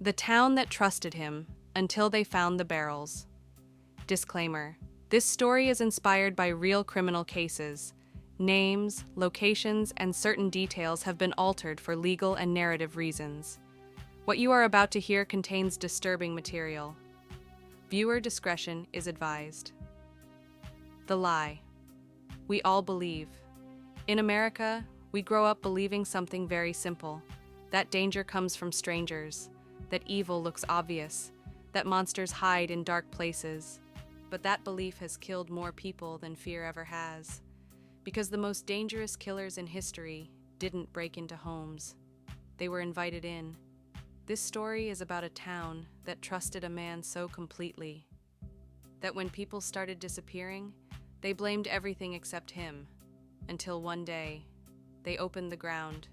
The town that trusted him until they found the barrels. Disclaimer: this story is inspired by real criminal cases. Names, locations, and certain details have been altered for legal and narrative reasons. What you are about to hear contains disturbing material. Viewer discretion is advised. The lie. We all believe. In America, we grow up believing something very simple: that danger comes from strangers, that evil looks obvious, that monsters hide in dark places. But that belief has killed more people than fear ever has. Because the most dangerous killers in history didn't break into homes. They were invited in. This story is about a town that trusted a man so completely that when people started disappearing, they blamed everything except him, until one day, they opened the ground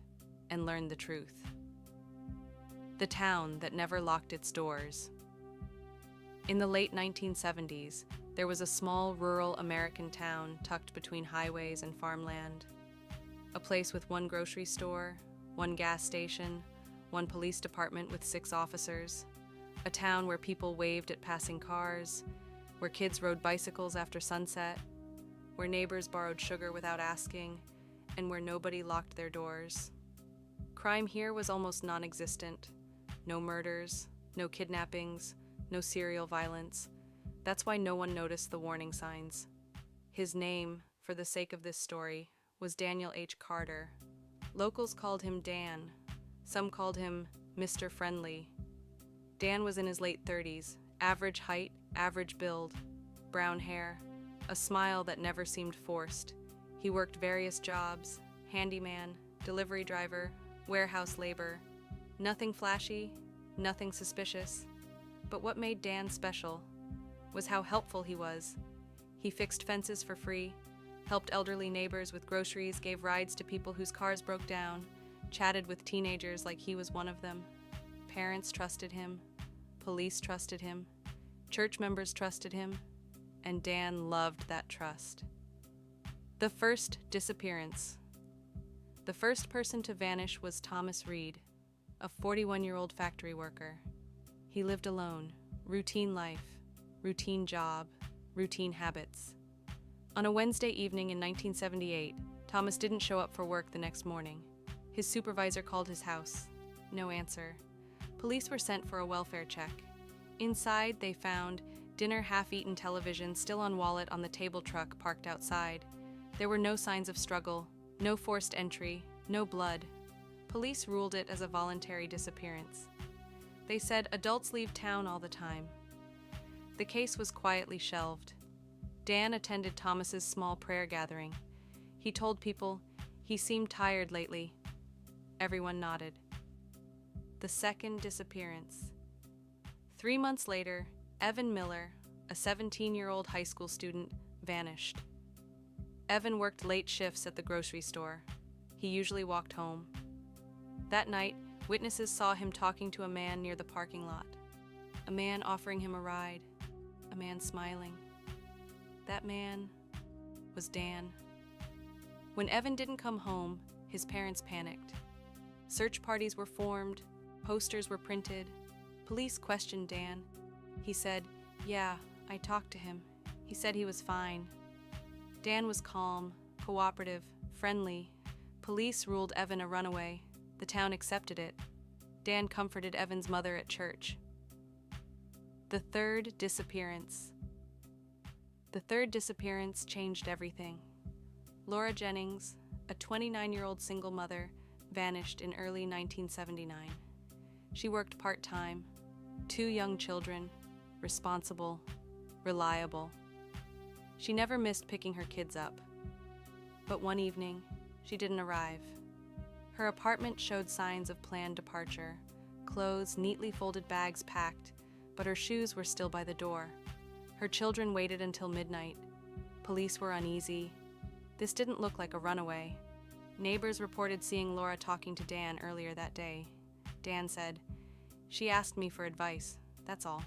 and learned the truth. The town that never locked its doors. In the late 1970s, there was a small rural American town tucked between highways and farmland. A place with one grocery store, one gas station, one police department with 6 officers. A town where people waved at passing cars, where kids rode bicycles after sunset, where neighbors borrowed sugar without asking, and where nobody locked their doors. Crime here was almost non-existent. No murders, no kidnappings, no serial violence. That's why no one noticed the warning signs. His name, for the sake of this story, was Daniel H. Carter. Locals called him Dan. Some called him Mr. Friendly. Dan was in his late 30s, average height, average build, brown hair, a smile that never seemed forced. He worked various jobs: handyman, delivery driver, warehouse labor. Nothing flashy, nothing suspicious. But what made Dan special was how helpful he was. He fixed fences for free, helped elderly neighbors with groceries, gave rides to people whose cars broke down, chatted with teenagers like he was one of them. Parents trusted him, police trusted him, church members trusted him, and Dan loved that trust. The first disappearance. The first person to vanish was Thomas Reed, a 41-year-old factory worker. He lived alone, routine life, routine job, routine habits. On a Wednesday evening in 1978, Thomas didn't show up for work the next morning. His supervisor called his house. No answer. Police were sent for a welfare check. Inside, they found dinner half-eaten television still on wallet on the table truck parked outside. There were no signs of struggle, no forced entry, no blood. Police ruled it as a voluntary disappearance. They said adults leave town all the time. The case was quietly shelved. Dan attended Thomas's small prayer gathering. He told people he seemed tired lately. Everyone nodded. The second disappearance. 3 months later, Evan Miller, a 17-year-old high school student, vanished. Evan worked late shifts at the grocery store. He usually walked home. That night, witnesses saw him talking to a man near the parking lot. A man offering him a ride. A man smiling. That man was Dan. When Evan didn't come home, his parents panicked. Search parties were formed, posters were printed. Police questioned Dan. He said, "Yeah, I talked to him. He said he was fine." Dan was calm, cooperative, friendly. Police ruled Evan a runaway. The town accepted it. Dan comforted Evan's mother at church. The third disappearance. The third disappearance changed everything. Laura Jennings, a 29-year-old single mother, vanished in early 1979. She worked part-time, 2 young children, responsible, reliable. She never missed picking her kids up. But one evening, she didn't arrive. Her apartment showed signs of planned departure, clothes, neatly folded bags packed, but her shoes were still by the door. Her children waited until midnight. Police were uneasy. This didn't look like a runaway. Neighbors reported seeing Laura talking to Dan earlier that day. Dan said, "She asked me for advice, that's all."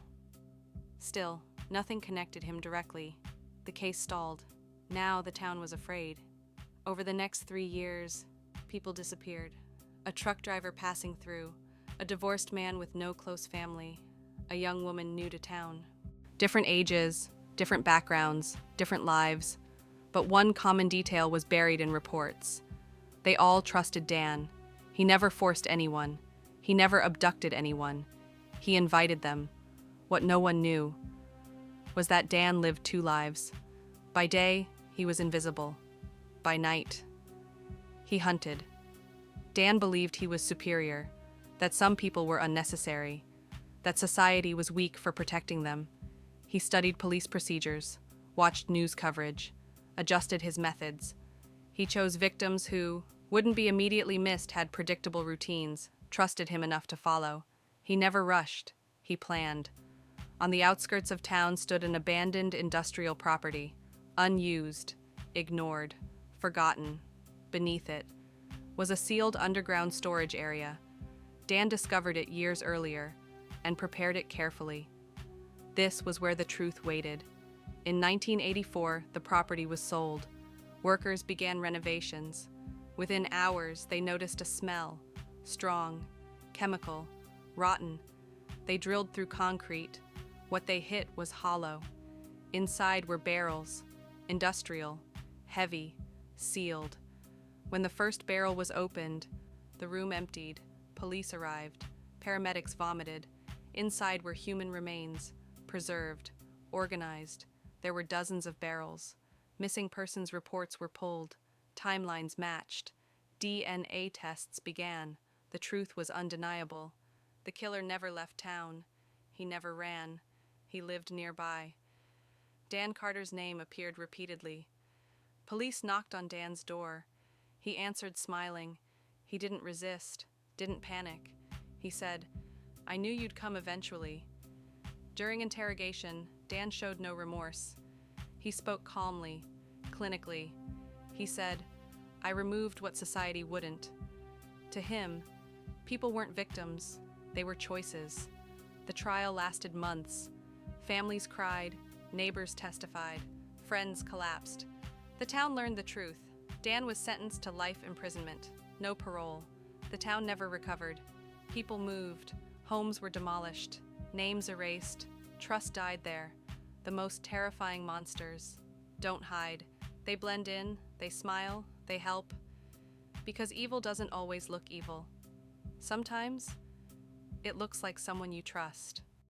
Still, nothing connected him directly. The case stalled. Now the town was afraid. Over the next 3 years, people disappeared. A truck driver passing through, A divorced man with no close family, a young woman new to town. Different ages, different backgrounds, different lives, but one common detail was buried in reports. They all trusted Dan. He never forced anyone. He never abducted anyone. He invited them. What no one knew was that Dan lived two lives. By day, he was invisible. By night, he hunted. Dan believed he was superior, that some people were unnecessary, that society was weak for protecting them. He studied police procedures, watched news coverage, adjusted his methods. He chose victims who wouldn't be immediately missed, had predictable routines, trusted him enough to follow. He never rushed. He planned. On the outskirts of town stood an abandoned industrial property, unused, ignored, forgotten. Beneath it was a sealed underground storage area. Dan discovered it years earlier and prepared it carefully. This was where the truth waited. In 1984, the property was sold. Workers began renovations. Within hours, they noticed a smell, strong, chemical, rotten. They drilled through concrete. What they hit was hollow. Inside were barrels, industrial, heavy, sealed. When the first barrel was opened, the room emptied. Police arrived. Paramedics vomited. Inside were human remains, preserved, organized. There were dozens of barrels. Missing persons reports were pulled. Timelines matched. DNA tests began. The truth was undeniable. The killer never left town. He never ran. He lived nearby. Dan Carter's name appeared repeatedly. Police knocked on Dan's door. He answered smiling. He didn't resist, didn't panic. He said, "I knew you'd come eventually." During interrogation, Dan showed no remorse. He spoke calmly, clinically. He said, "I removed what society wouldn't." To him, people weren't victims, they were choices. The trial lasted months. Families cried, neighbors testified, friends collapsed. The town learned the truth. Dan was sentenced to life imprisonment, no parole. The town never recovered. People moved, homes were demolished, names erased, trust died there. The most terrifying monsters don't hide. They blend in, they smile, they help. Because evil doesn't always look evil. Sometimes, it looks like someone you trust.